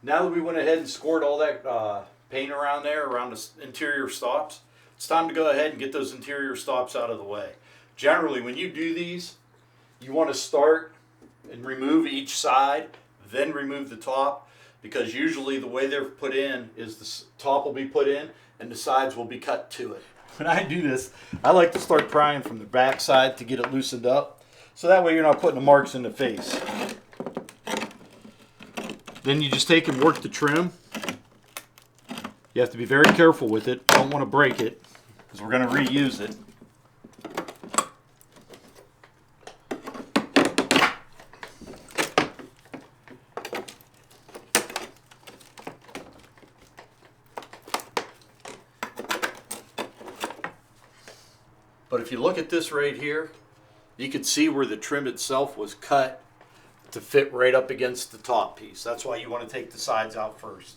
Now that we went ahead and scored all that paint around there, around the interior stops, it's time to go ahead and get those interior stops out of the way. Generally, when you do these, you want to start and remove each side, then remove the top, because usually the way they're put in is the top will be put in and the sides will be cut to it. When I do this, I like to start prying from the back side to get it loosened up, so that way you're not putting the marks in the face. Then you just take and work the trim. You have to be very careful with it. Don't want to break it, because we're going to reuse it. But if you look at this right here, you can see where the trim itself was cut to fit right up against the top piece. That's why you want to take the sides out first.